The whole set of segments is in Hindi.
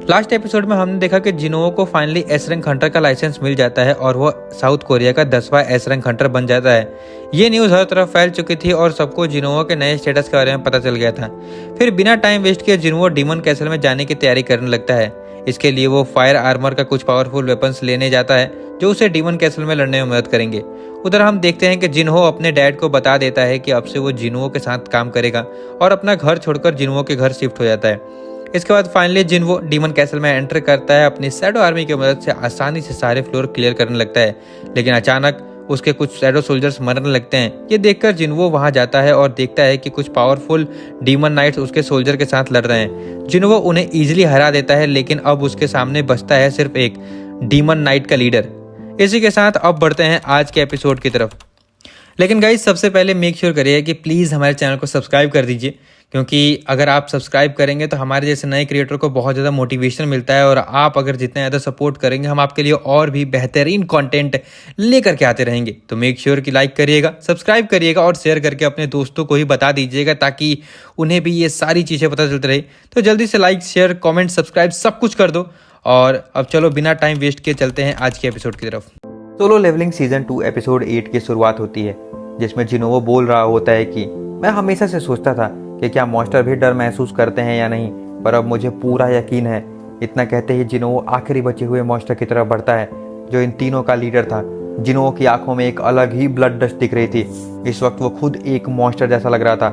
लास्ट एपिसोड में हमने देखा कि जिनोओ को फाइनली एस रैंक हंटर का लाइसेंस मिल जाता है और वो साउथ कोरिया का 10वां एस रैंक हंटर बन जाता है। ये न्यूज़ हर तरफ फैल चुकी थी और सबको जिनोओ के नए स्टेटस के बारे में पता चल गया था। फिर बिना टाइम वेस्ट किए जिनोओ डीमन कैसल में जाने की तैयारी करने लगता है। इसके लिए वो फायर आर्मर का कुछ पावरफुल वेपन्स लेने जाता है जो उसे डीमन कैसल में लड़ने में मदद करेंगे। उधर हम देखते हैं कि जिनहो अपने डैड को बता देता है कि अब से वो जिनहो के साथ काम करेगा और अपना घर छोड़कर जिनहो के घर शिफ्ट हो जाता है। इसके बाद फाइनली जिनहो डीमन कैसल में एंटर करता है। अपनी शैडो आर्मी की मदद से आसानी से सारे फ्लोर क्लियर करने लगता है, लेकिन अचानक उसके कुछ शैडो सोल्जर्स मरने लगते हैं। ये देखकर जिनहो वहां जाता है और देखता है कि कुछ पावरफुल डीमन नाइट्स उसके सोल्जर के साथ लड़ रहे हैं। जिनहो उन्हें इजीली हरा देता है, लेकिन अब उसके सामने बचता है सिर्फ एक डीमन नाइट का लीडर। इसी के साथ अब बढ़ते हैं आज के एपिसोड की तरफ। लेकिन गाइस सबसे पहले मेक श्योर करिए कि प्लीज़ हमारे चैनल को सब्सक्राइब कर दीजिए, क्योंकि अगर आप सब्सक्राइब करेंगे तो हमारे जैसे नए क्रिएटर को बहुत ज़्यादा मोटिवेशन मिलता है और आप अगर जितने ज़्यादा सपोर्ट करेंगे हम आपके लिए और भी बेहतरीन कंटेंट लेकर के आते रहेंगे। तो मेक श्योर कि लाइक करिएगा, सब्सक्राइब करिएगा और शेयर करके अपने दोस्तों को ही बता दीजिएगा ताकि उन्हें भी ये सारी चीज़ें पता चलती रही। तो जल्दी से लाइक, शेयर, कॉमेंट, सब्सक्राइब सब कुछ कर दो। और अब चलो बिना टाइम वेस्ट किए चलते हैं आज के एपिसोड की तरफ। सोलो लेवलिंग सीजन 2 एपिसोड 8 की शुरुआत होती है, जिसमें जिनहो बोल रहा होता है कि मैं हमेशा से सोचता था कि क्या मॉन्स्टर भी डर महसूस करते हैं या नहीं, पर अब मुझे पूरा यकीन है। इतना कहते ही जिनहो आखिरी बचे हुए मॉन्स्टर की तरफ बढ़ता है जो इन तीनों का लीडर था। जिनहो की आंखों में एक अलग ही ब्लड डस्ट दिख रही थी। इस वक्त वो खुद एक मॉन्स्टर जैसा लग रहा था।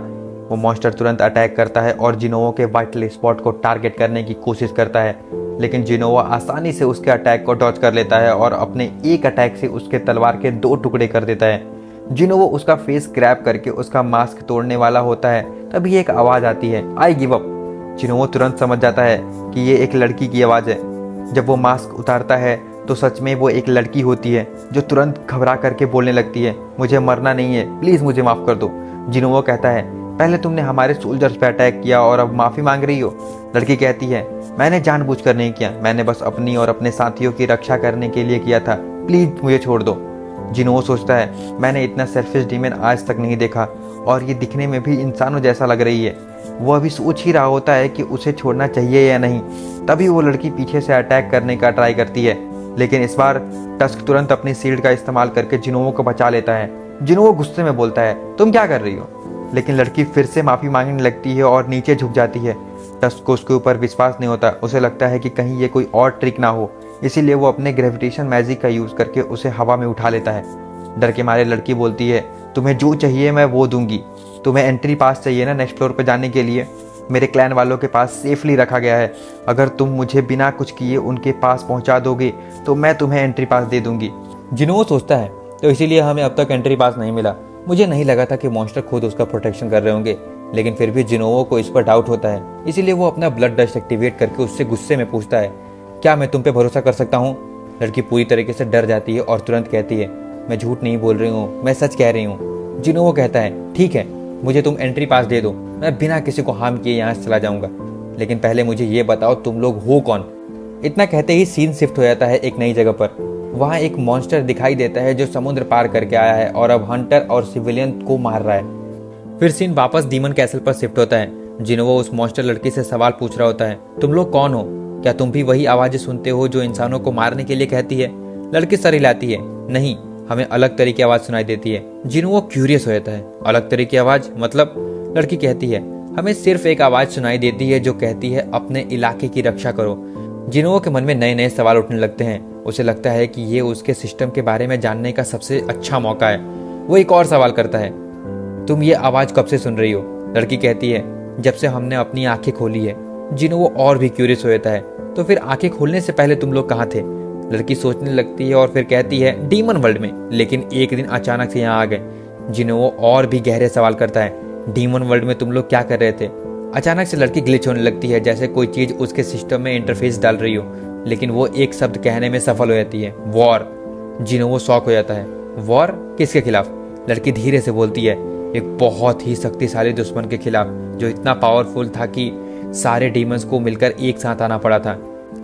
वो मॉन्स्टर तुरंत अटैक करता है और जिनहो के वाइटल स्पॉट को टारगेट करने की कोशिश करता है, लेकिन जिनहो आसानी से उसके अटैक को डॉज कर लेता है और अपने एक अटैक से उसके तलवार के 2 टुकड़े कर देता है। जिनहो उसका फेस ग्रैब करके उसका मास्क तोड़ने वाला होता है, तभी एक आवाज आती है, आई गिव अप। जिनहो तुरंत समझ जाता है कि ये एक लड़की की आवाज है। जब वो मास्क उतारता है तो सच में वो एक लड़की होती है जो तुरंत घबरा करके बोलने लगती है, मुझे मरना नहीं है, प्लीज मुझे माफ कर दो। जिनहो कहता है, पहले तुमने हमारे सोल्जर्स पे अटैक किया और अब माफी मांग रही हो। लड़की कहती है, मैंने जानबूझकर नहीं किया, मैंने बस अपनी और अपने साथियों की रक्षा करने के लिए किया था, प्लीज मुझे छोड़ दो। जिनहो सोचता है, मैंने इतना सेल्फिश डीमन आज तक नहीं देखा और ये दिखने में भी इंसानों जैसा लग रही है। वो अभी सोच ही रहा होता है कि उसे छोड़ना चाहिए या नहीं, तभी वो लड़की पीछे से अटैक करने का ट्राई करती है, लेकिन इस बार टस्क तुरंत अपनी शील्ड का इस्तेमाल करके जिनहो को बचा लेता है। जिनहो गुस्से में बोलता है, तुम क्या कर रही हो, लेकिन लड़की फिर से माफी मांगने लगती है और नीचे झुक जाती है। टस्क को उसके ऊपर विश्वास नहीं होता। उसे लगता है कि कहीं ये कोई और ट्रिक ना हो, इसीलिए वो अपने ग्रेविटेशन मैजिक का यूज करके उसे हवा में उठा लेता है। डर के मारे लड़की बोलती है, तुम्हें जो चाहिए मैं वो दूंगी। तुम्हें एंट्री पास चाहिए ना नेक्स्ट फ्लोर पर जाने के लिए, मेरे क्लैन वालों के पास सेफली रखा गया है। अगर तुम मुझे बिना कुछ किए उनके पास पहुंचा दोगे तो मैं तुम्हें एंट्री पास दे दूंगी। जिनहो सोचता है, तो इसीलिए हमें अब तक एंट्री पास नहीं मिला। मुझे नहीं लगा था कि मॉन्स्टर खुद उसका प्रोटेक्शन कर रहे होंगे, लेकिन फिर भी जिनहो को इस पर डाउट होता है। इसीलिए वो अपना ब्लड डस्ट एक्टिवेट करके उससे गुस्से में पूछता है, क्या मैं तुम पे भरोसा कर सकता हूँ। लड़की पूरी तरीके से डर जाती है और तुरंत कहती है, मैं झूठ नहीं बोल रही हूँ, मैं सच कह रही हूँ। जिनहो कहता है, ठीक है, मुझे तुम एंट्री पास दे दो, मैं बिना किसी को हार्म किए यहाँ से चला जाऊंगा, लेकिन पहले मुझे ये बताओ तुम लोग हो कौन। इतना कहते ही सीन शिफ्ट हो जाता है एक नई जगह पर। वहाँ एक मॉन्स्टर दिखाई देता है जो समुद्र पार करके आया है और अब हंटर और सिविलियन को मार रहा है। फिर सीन वापस डीमन कैसल पर शिफ्ट होता है। जिनहो उस मॉन्स्टर लड़की से सवाल पूछ रहा होता है, तुम लोग कौन हो, क्या तुम भी वही आवाजें सुनते हो जो इंसानों को मारने के लिए कहती है। लड़की सर हिलाती है, नहीं, हमें अलग तरह की आवाज सुनाई देती है। जिनहो क्यूरियस हो जाता है, अलग तरह की आवाज मतलब। लड़की कहती है, हमें सिर्फ एक आवाज सुनाई देती है जो कहती है अपने इलाके की रक्षा करो। जिनहो के मन में नए नए सवाल उठने लगते हैं। उसे लगता है कि ये उसके सिस्टम के बारे में जानने का सबसे अच्छा मौका है। वो एक और सवाल करता है, तुम ये आवाज कब से सुन रही हो। लड़की कहती है, जब से हमने अपनी आंखें खोली है। जिनहो और भी क्यूरियस हो जाता है, तो फिर आंखें खोलने से पहले तुम लोग कहाँ थे। लड़की सोचने लगती है और फिर कहती है, डीमन वर्ल्ड में, लेकिन एक दिन अचानक से यहाँ आ गए। जिनहो और भी गहरे सवाल करता है, डीमन वर्ल्ड में तुम लोग क्या कर रहे थे। अचानक से लड़की ग्लिच होने लगती है, जैसे कोई चीज उसके सिस्टम में इंटरफेस डाल रही हो, लेकिन वो एक शब्द कहने में सफल हो जाती है, वॉर। जिनहो शॉक हो जाता है, वॉर किसके खिलाफ। लड़की धीरे से बोलती है, एक बहुत ही शक्तिशाली दुश्मन के खिलाफ जो इतना पावरफुल था कि सारे डीमंस को मिलकर एक साथ आना पड़ा था।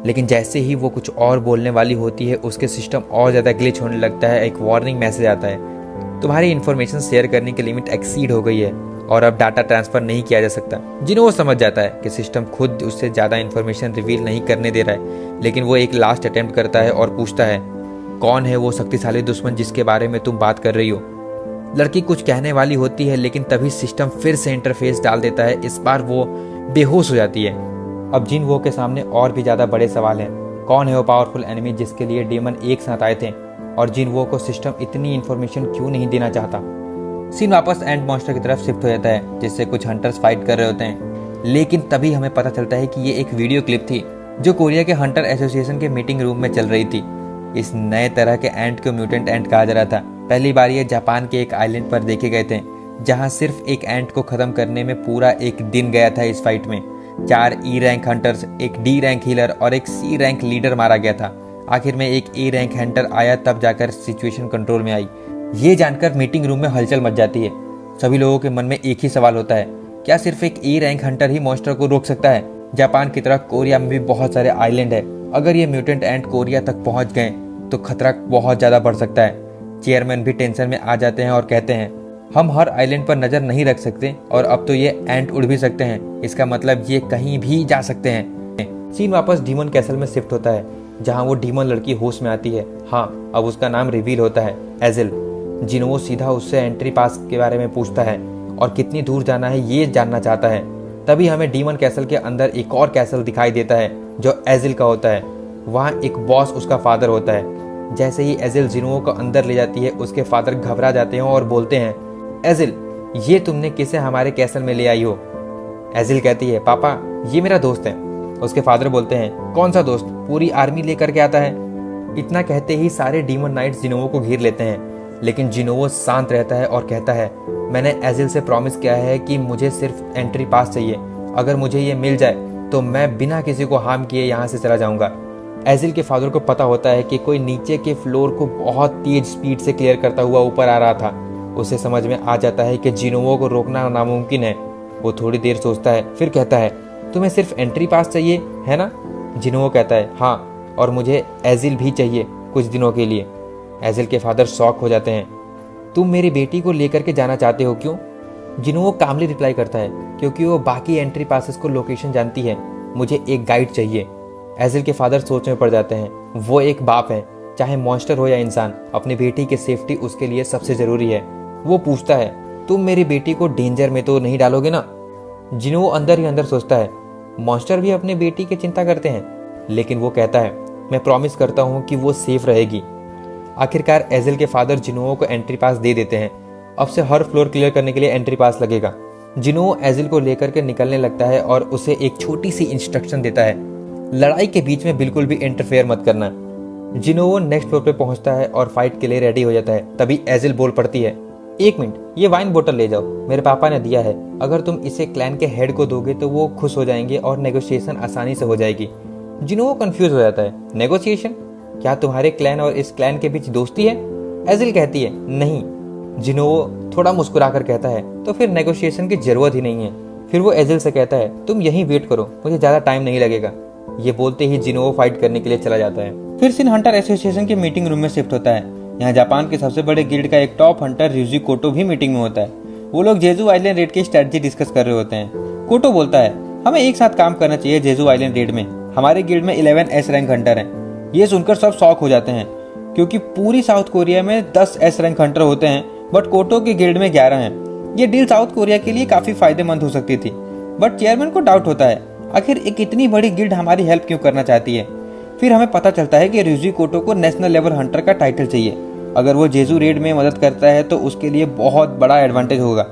लेकिन जैसे ही वो कुछ और बोलने वाली होती है उसके सिस्टम और ज़्यादा ग्लिच होने लगता है। एक वार्निंग मैसेज आता है, तुम्हारी इन्फॉर्मेशन शेयर करने की लिमिट एक्सीड हो गई है और अब डाटा ट्रांसफर नहीं किया जा सकता। जिन्हों वो समझ जाता है कि सिस्टम खुद उससे ज़्यादा इन्फॉर्मेशन रिवील नहीं करने दे रहा है, लेकिन वो एक लास्ट अटेम्प्ट करता है और पूछता है, कौन है वो शक्तिशाली दुश्मन जिसके बारे में तुम बात कर रही हो। लड़की कुछ कहने वाली होती है, लेकिन तभी सिस्टम फिर से इंटरफेस डाल देता है। इस बार वो बेहोश हो जाती है। अब जिन वो के सामने और भी ज़्यादा बड़े सवाल हैं। कौन है वो पावरफुल एनिमी जिसके लिए डेमन एक साथ आए थे, और जिन वो को सिस्टम इतनी इन्फॉर्मेशन क्यों नहीं देना चाहता। सीन वापस एंड मॉन्स्टर की तरफ शिफ्ट हो जाता है, जिससे कुछ हंटर्स फाइट कर रहे होते हैं। लेकिन तभी हमें पता चलता है कि ये एक वीडियो क्लिप थी जो कोरिया के हंटर एसोसिएशन के मीटिंग रूम में चल रही थी। इस नए तरह के एंट को म्यूटेंट एंट कहा जा रहा था। पहली बार ये जापान के एक आइलैंड पर देखे गए थे, जहां सिर्फ एक एंट को खत्म करने में पूरा एक दिन गया था। इस फाइट में 4 ई रैंक हंटर्स, एक डी रैंक हीलर और एक सी रैंक लीडर मारा गया था। आखिर में एक ए रैंक हंटर आया, तब जाकर सिचुएशन कंट्रोल में आई। ये जानकर मीटिंग रूम में हलचल मच जाती है। सभी लोगों के मन में एक ही सवाल होता है, क्या सिर्फ एक A rank Hunter he monster को रोक सकता है? जापान की तरह कोरिया में भी बहुत सारे आइलैंड है। अगर ये म्यूटेंट एंट कोरिया तक पहुंच गए तो खतरा बहुत ज्यादा बढ़ सकता है। चेयरमैन भी टेंशन में आ जाते हैं और कहते हैं, हम हर आइलैंड पर नजर नहीं रख सकते, और अब तो ये एंट उड़ भी सकते हैं। इसका मतलब ये कहीं भी जा सकते हैं। सीन वापस डीमन कैसल में शिफ्ट होता है, जहां वो डीमन लड़की होश में आती है। हाँ, अब उसका नाम रिवील होता है, एजिल। जिन्हों सीधा उससे एंट्री पास के बारे में पूछता है और कितनी दूर जाना है ये जानना चाहता है। तभी हमें डीमन कैसल के अंदर एक और कैसल दिखाई देता है जो एजिल का होता है। वहाँ एक बॉस उसका फादर होता है। जैसे ही एजिल जिन्हों को अंदर ले जाती है, उसके फादर घबरा जाते हैं और बोलते हैं, एजिल, ये तुमने किसे हमारे कैसल में ले आई हो? एजिल कहती है, पापा ये मेरा दोस्त है। उसके फादर बोलते हैं, कौन सा दोस्त? पूरी आर्मी लेकर के आता है। इतना कहते ही सारे डीमन नाइट्स जिनोवो को घेर लेते हैं, लेकिन जिनोवो शांत रहता है और कहता है, मैंने एजिल से प्रॉमिस किया है कि मुझे सिर्फ एंट्री पास चाहिए। अगर मुझे ये मिल जाए तो मैं बिना किसी को हार्म किए यहाँ से चला जाऊंगा। एजिल के फादर को पता होता है कि कोई नीचे के फ्लोर को बहुत तेज स्पीड से क्लियर करता हुआ ऊपर आ रहा था। उसे समझ में आ जाता है कि जिनोवो को रोकना नामुमकिन है। वो थोड़ी देर सोचता है, फिर कहता है, तुम्हें सिर्फ एंट्री पास चाहिए है ना? जिनोवो कहता है, हाँ, और मुझे एजिल भी चाहिए कुछ दिनों के लिए। एजिल के फादर शॉक हो जाते हैं, तुम मेरी बेटी को लेकर के जाना चाहते हो, क्यों? जिनोवो कामली रिप्लाई करता है, क्योंकि वो बाकी एंट्री पासेस को लोकेशन जानती है। मुझे एक गाइड चाहिए। एजिल के फादर सोच में पड़ जाते हैं। वो एक बाप है, चाहे मॉन्स्टर हो या इंसान, अपनी बेटी की सेफ्टी उसके लिए सबसे जरूरी है। वो पूछता है, तुम मेरी बेटी को डेंजर में तो नहीं डालोगे ना? जिन्हों अंदर ही अंदर सोचता है, मॉन्स्टर भी अपनी बेटी की चिंता करते हैं, लेकिन वो कहता है, मैं प्रॉमिस करता हूँ कि वो सेफ रहेगी। आखिरकार एजिल के फादर जिनोवो को एंट्री पास दे देते हैं। अब से हर फ्लोर क्लियर करने के लिए एंट्री पास लगेगा। जिनोवो एजिल को लेकर के निकलने लगता है और उसे एक छोटी सी इंस्ट्रक्शन देता है, लड़ाई के बीच में बिल्कुल भी इंटरफेयर मत करना। जिनोवो नेक्स्ट फ्लोर पे पहुंचता है और फाइट के लिए रेडी हो जाता है। तभी एजिल बोल पड़ती है, एक मिनट, ये वाइन बोतल ले जाओ, मेरे पापा ने दिया है। अगर तुम इसे क्लैन के हेड को दोगे तो वो खुश हो जाएंगे और नेगोशिएशन आसानी से हो जाएगी। जिनोवो कंफ्यूज हो जाता है, नेगोशिएशन? क्या तुम्हारे क्लैन और इस क्लैन के बीच दोस्ती है? एजिल कहती है, नहीं। जिनोवो थोड़ा मुस्कुराकर कहता है, तो फिर नेगोशिएशन की जरूरत ही नहीं है। फिर वो एजिल से कहता है, तुम यहीं वेट करो, मुझे ज्यादा टाइम नहीं लगेगा। ये बोलते ही जिनोवो फाइट करने के लिए चला जाता है। फिर सीन हंटर एसोसिएशन के मीटिंग रूम में शिफ्ट होता है। यहाँ जापान के सबसे बड़े गिल्ड का एक टॉप हंटर ryuji कोटो भी मीटिंग में होता है। वो लोग जेजू आइलैंड रेड की स्ट्रेटजी डिस्कस कर रहे होते हैं। कोटो बोलता है, हमें एक साथ काम करना चाहिए जेजू आइलैंड रेड में। हमारे गिल्ड में 11 एस रैंक हंटर हैं। ये सुनकर सब शॉक हो जाते हैं, क्योंकि पूरी साउथ कोरिया में 10 एस रैंक हंटर होते हैं, बट कोटो के गिल्ड में 11 हैं। ये डील साउथ कोरिया के लिए काफी फायदेमंद हो सकती थी, बट चेयरमैन को डाउट होता है, आखिर एक इतनी बड़ी गिल्ड हमारी हेल्प क्यों करना चाहती है। फिर हमें पता चलता है कि ryuji कोटो को नेशनल लेवल हंटर का टाइटल चाहिए। अगर वो जेजू रेड में मदद करता है तो उसके लिए बहुत बड़ा एडवांटेज होगा।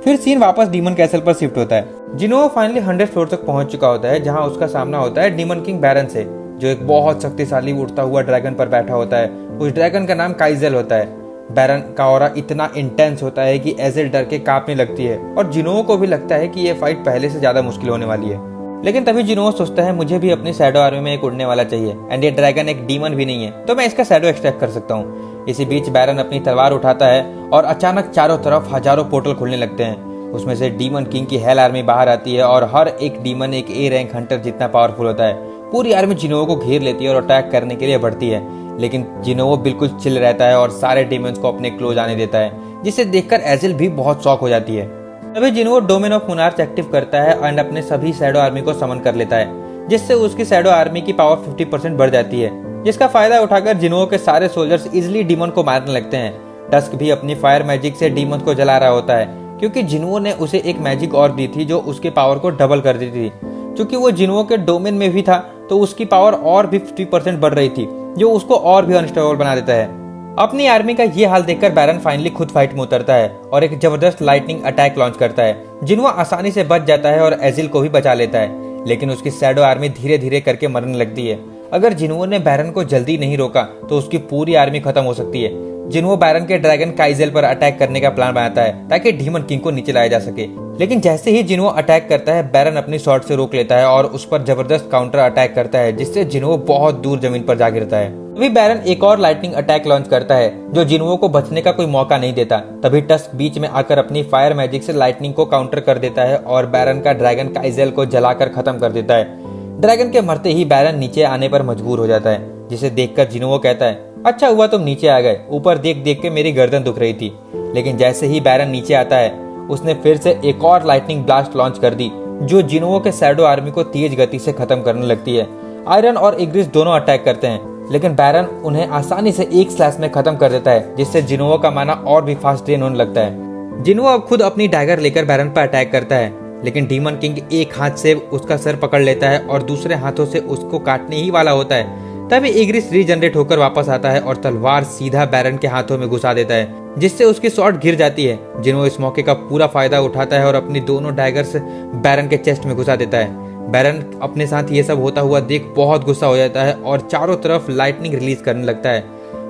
फिर सीन वापस डीमन कैसल पर शिफ्ट होता है। जिनोवो फाइनली 100 फ्लोर तक पहुंच चुका होता है, जहां उसका सामना होता है डीमन किंग बैरन से, जो एक बहुत शक्तिशाली उड़ता हुआ ड्रैगन पर बैठा होता है। उस ड्रैगन का नाम काइजेल होता है। बैरन का ऑरा इतना इंटेंस होता है कि एजिल डर के कांपने लगती है, और जिनोवो को भी लगता है कि ये फाइट पहले से ज्यादा मुश्किल होने वाली है। लेकिन तभी जिनोवो सोचता है, मुझे भी अपनी शैडो आर्मी में एक उड़ने वाला चाहिए, एंड ये ड्रैगन एक डीमन भी नहीं है, तो मैं इसका शैडो एक्सट्रैक्ट कर सकता हूँ। इसी बीच बैरन अपनी तलवार उठाता है और अचानक चारों तरफ हजारों पोर्टल खुलने लगते हैं। उसमें से डीमन किंग की हेल आर्मी बाहर आती है, और हर एक डीमन एक ए रैंक हंटर जितना पावरफुल होता है। पूरी आर्मी जिनोवो को घेर लेती है और अटैक करने के लिए बढ़ती है, लेकिन जिनोवो बिल्कुल चिल रहता है और सारे डीमंस को अपने क्लोज आने देता है, जिसे देखकर एजिल भी बहुत शॉक हो जाती है। तभी जिन्हो डोमेन ऑफ मोनार्च एक्टिव करता है एंड अपने सभी शैडो आर्मी को समन कर लेता है, जिससे उसकी शैडो आर्मी की पावर 50% बढ़ जाती है, जिसका फायदा उठाकर जिन्हो के सारे सोल्जर्स इजिली डीमन को मारने लगते हैं। टस्क भी अपनी फायर मैजिक से डीमन को जला रहा होता है, क्योंकि जिन्हो ने उसे एक मैजिक और दी थी जो उसके पावर को डबल कर दी थी। क्योंकि वो जिन्हो के डोमेन में भी था तो उसकी पावर और भी 50% बढ़ रही थी, जो उसको और भी अनस्टेबल बना देता है। अपनी आर्मी का ये हाल देखकर बैरन फाइनली खुद फाइट में उतरता है और एक जबरदस्त लाइटनिंग अटैक लॉन्च करता है। जिन्हो आसानी से बच जाता है और एजिल को भी बचा लेता है, लेकिन उसकी शैडो आर्मी धीरे धीरे करके मरने लगती है। अगर जिन्हो ने बैरन को जल्दी नहीं रोका तो उसकी पूरी आर्मी खत्म हो सकती है। जिन्हो बैरन के ड्रैगन काइजेल पर अटैक करने का प्लान बनाता है ताकि डीमन किंग को नीचे लाया जा सके, लेकिन जैसे ही जिन्हो अटैक करता है बैरन अपनी शॉट से रोक लेता है और उस पर जबरदस्त काउंटर अटैक करता है, जिससे जिन्हो बहुत दूर जमीन पर जा गिरता है। तभी बैरन एक और लाइटनिंग अटैक लॉन्च करता है जो जिन्हो को बचने का कोई मौका नहीं देता। तभी टस्क बीच में आकर अपनी फायर मैजिक से लाइटनिंग को काउंटर कर देता है और बैरन का ड्रैगन काइजेल को जलाकर खत्म कर देता है। ड्रैगन के मरते ही बैरन नीचे आने पर मजबूर हो जाता है, जिसे देखकर जिन्हो कहता है, अच्छा हुआ तुम नीचे आ गए, ऊपर देख देख के मेरी गर्दन दुख रही थी। लेकिन जैसे ही बैरन नीचे आता है उसने फिर से एक और लाइटनिंग ब्लास्ट लॉन्च कर दी जो जिन्हो के शैडो आर्मी को तेज गति से खत्म करने लगती है। आयरन और इग्रिस दोनों अटैक करते हैं, लेकिन बैरन उन्हें आसानी से एक स्लैश में खत्म कर देता है, जिससे जिन्हो का माना और भी फास्ट ड्रेन होने लगता है। जिन्हो अब खुद अपनी डैगर लेकर बैरन पर अटैक करता है, लेकिन डीमन किंग एक हाथ से उसका सर पकड़ लेता है और दूसरे हाथों से उसको काटने ही वाला होता है। तभी इग्रिस रीजनरेट होकर वापस आता है और तलवार सीधा बैरन के हाथों में घुसा देता है, जिससे उसकी शॉट गिर जाती है। जिन्हो इस मौके का पूरा फायदा उठाता है और अपनी दोनों डैगर्स बैरन के चेस्ट में घुसा देता है। बैरन अपने साथ ये सब होता हुआ देख बहुत गुस्सा हो जाता है और चारों तरफ लाइटनिंग रिलीज करने लगता है।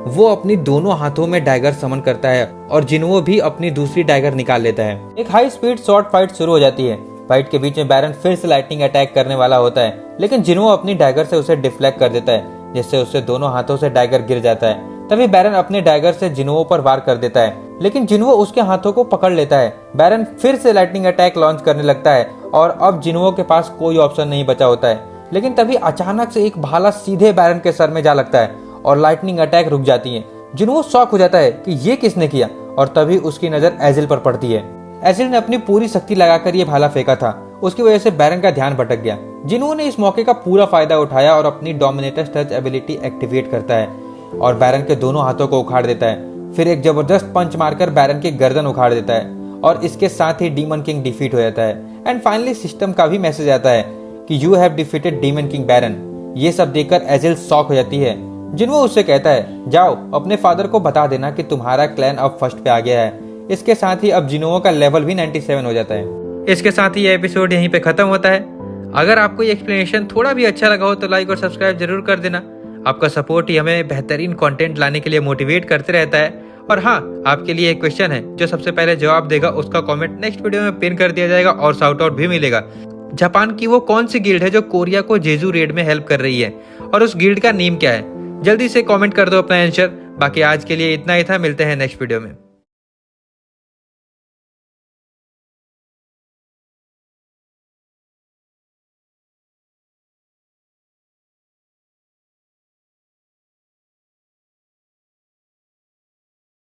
वो अपनी दोनों हाथों में डैगर समन करता है और जिन्हो भी अपनी दूसरी डैगर निकाल लेता है। एक हाई स्पीड शॉर्ट फाइट शुरू हो जाती है। फाइट के बीच में बैरन फिर से लाइटनिंग अटैक करने वाला होता है, लेकिन जिन्हो अपनी डैगर से उसे डिफ्लेक्ट कर देता है, जिससे उससे दोनों हाथों से डैगर गिर जाता है। तभी बैरन अपने डैगर से जिन्हो पर वार कर देता है, लेकिन जिन्हो उसके हाथों को पकड़ लेता है। बैरन फिर से लाइटनिंग अटैक लॉन्च करने लगता है और अब जिन्हो के पास कोई ऑप्शन नहीं बचा होता है। लेकिन तभी अचानक से एक भाला सीधे बैरन के सर में जा लगता है और लाइटनिंग अटैक रुक जाती है। जिन्हो शॉक हो जाता है कि ये किसने किया, और तभी उसकी नजर एजिल पर पड़ती है। एजिल ने अपनी पूरी शक्ति लगाकर ये भाला फेंका था, उसकी वजह से बैरन का ध्यान भटक गया। जिन्हो ने इस मौके का पूरा फायदा उठाया और अपनी डोमिनेटर्स टच एबिलिटी एक्टिवेट करता है और बैरन के दोनों हाथों को उखाड़ देता है। फिर एक जबरदस्त पंच मारकर बैरन की गर्दन उखाड़ देता है और इसके साथ ही डीमन किंग डिफीट हो जाता है। एंड फाइनली सिस्टम का भी मैसेज आता है कि you have defeated demon king Baron. ये सब देखकर एजिल शॉक हो जाती है। जिन्हो उससे कहता है, जाओ अपने फादर को बता देना कि तुम्हारा क्लैन अब फर्स्ट पे आ गया है। इसके साथ ही अब जिन्हो का लेवल भी 97 हो जाता है। इसके साथ ही ये एपिसोड यहीं पे खत्म होता है। अगर आपको ये एक्सप्लेनेशन थोड़ा भी अच्छा लगा हो तो लाइक और सब्सक्राइब जरूर कर देना। आपका सपोर्ट ही हमें बेहतरीन कंटेंट लाने के लिए मोटिवेट करते रहता है। और हाँ, आपके लिए एक क्वेश्चन है, जो सबसे पहले जवाब देगा उसका कमेंट नेक्स्ट वीडियो में पिन कर दिया जाएगा और शाउट आउट भी मिलेगा। जापान की वो कौन सी गिल्ड है जो कोरिया को जेजू रेड में हेल्प कर रही है, और उस गिल्ड का नेम क्या है? जल्दी से कमेंट कर दो अपना आंसर। बाकी आज के लिए इतना ही था, मिलते हैं नेक्स्ट वीडियो में।